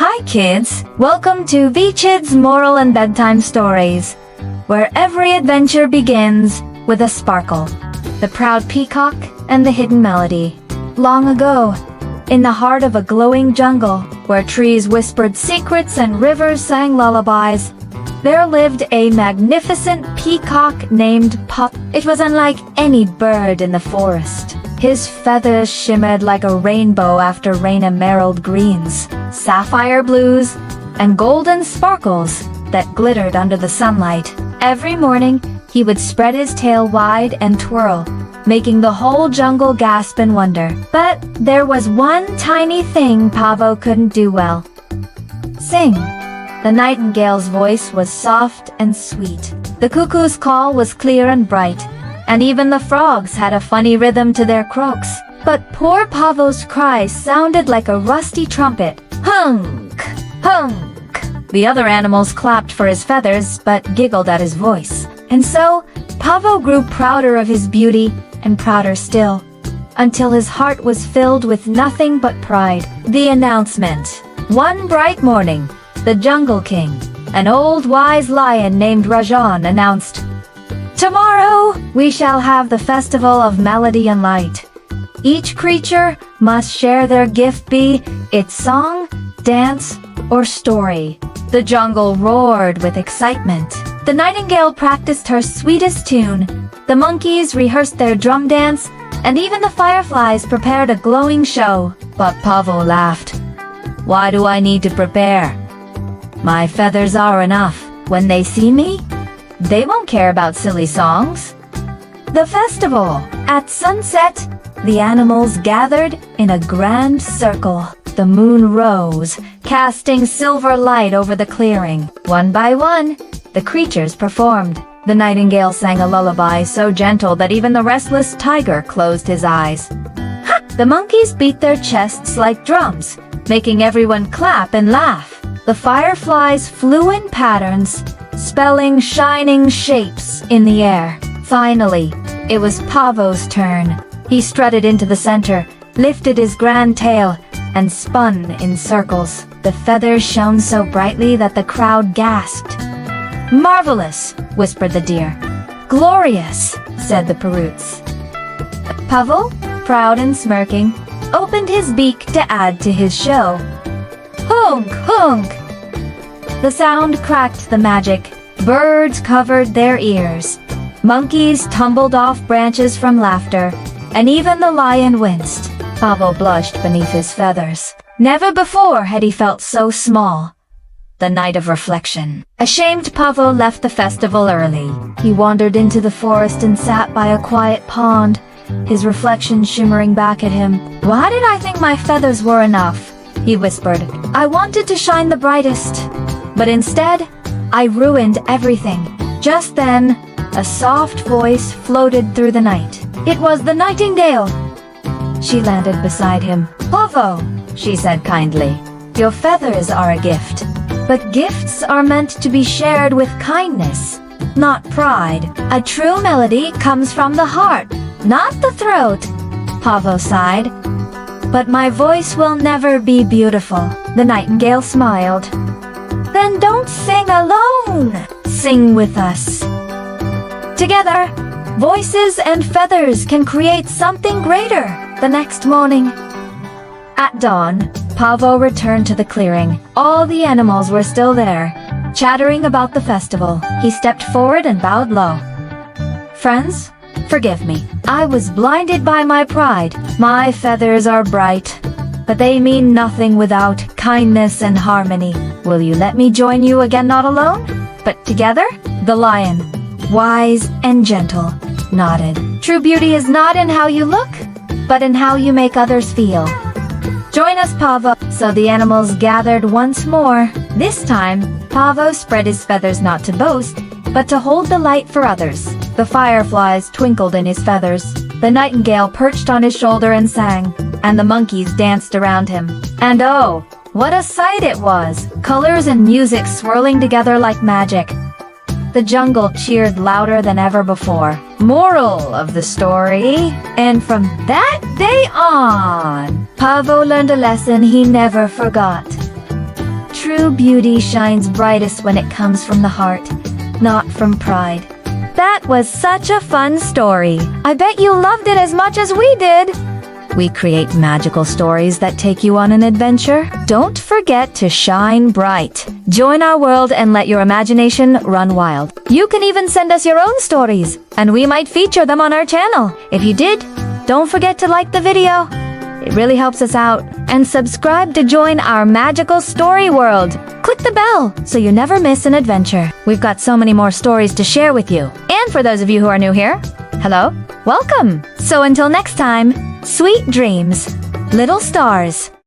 Hi kids! Welcome to VKids Moral and Bedtime Stories, where every adventure begins with a sparkle, the proud peacock and the hidden melody. Long ago, in the heart of a glowing jungle, where trees whispered secrets and rivers sang lullabies, there lived a magnificent peacock named Pop. It was unlike any bird in the forest. His feathers shimmered like a rainbow after rain, emerald greens, sapphire blues, and golden sparkles that glittered under the sunlight. Every morning, he would spread his tail wide and twirl, making the whole jungle gasp in wonder. But there was one tiny thing Pavo couldn't do well: sing. The nightingale's voice was soft and sweet. The cuckoo's call was clear and bright, and even the frogs had a funny rhythm to their croaks. But poor Pavo's cries sounded like a rusty trumpet. HONK! HONK! The other animals clapped for his feathers, but giggled at his voice. And so, Pavo grew prouder of his beauty, and prouder still, until his heart was filled with nothing but pride. The announcement. One bright morning, the Jungle King, an old wise lion named Rajan, announced, "Tomorrow, we shall have the Festival of Melody and Light. Each creature must share their gift, be it song, dance, or story." The jungle roared with excitement. The nightingale practiced her sweetest tune, the monkeys rehearsed their drum dance, and even the fireflies prepared a glowing show. But Pavo laughed. "Why do I need to prepare? My feathers are enough. When they see me, they won't care about silly songs." The festival. At sunset, the animals gathered in a grand circle. The moon rose, casting silver light over the clearing. One by one, the creatures performed. The nightingale sang a lullaby so gentle that even the restless tiger closed his eyes. Ha! The monkeys beat their chests like drums, making everyone clap and laugh. The fireflies flew in patterns, spelling shining shapes in the air. Finally, it was Pavo's turn. He strutted into the center, lifted his grand tail, and spun in circles. The feathers shone so brightly that the crowd gasped. "Marvelous," whispered the deer. "Glorious," said the parrots. Pavo, proud and smirking, opened his beak to add to his show. "Honk, honk!" The sound cracked the magic. Birds covered their ears. Monkeys tumbled off branches from laughter, and even the lion winced. Pavo blushed beneath his feathers. Never before had he felt so small. The night of reflection. Ashamed, Pavo left the festival early. He wandered into the forest and sat by a quiet pond, his reflection shimmering back at him. "Why did I think my feathers were enough?" he whispered. "I wanted to shine the brightest, but instead, I ruined everything." Just then, a soft voice floated through the night. It was the nightingale. She landed beside him. "Pavo," she said kindly, "your feathers are a gift. But gifts are meant to be shared with kindness, not pride. A true melody comes from the heart, not the throat." Pavo sighed. "But my voice will never be beautiful." The nightingale smiled. "Then don't sing alone. Sing with us. Together, voices and feathers can create something greater." The next morning, at dawn, Pavo returned to the clearing. All the animals were still there, chattering about the festival. He stepped forward and bowed low. "Friends, forgive me. I was blinded by my pride. My feathers are bright, but they mean nothing without kindness and harmony. Will you let me join you again, not alone, but together?" The lion, wise and gentle, nodded. "True beauty is not in how you look, but in how you make others feel. Join us, Pavo." So the animals gathered once more. This time, Pavo spread his feathers not to boast, but to hold the light for others. The fireflies twinkled in his feathers. The nightingale perched on his shoulder and sang, and the monkeys danced around him. And oh, what a sight it was! Colors and music swirling together like magic. The jungle cheered louder than ever before. Moral of the story: and from that day on, Pavo learned a lesson he never forgot. true beauty shines brightest when it comes from the heart, not from pride. That was such a fun story. I bet you loved it as much as we did. We create magical stories that take you on an adventure. Don't forget to shine bright. Join our world and let your imagination run wild. You can even send us your own stories, and we might feature them on our channel. If you did, don't forget to like the video. It really helps us out. And subscribe to join our magical story world. Click the bell so you never miss an adventure. We've got so many more stories to share with you. And for those of you who are new here, hello, welcome. So until next time, sweet dreams, little stars.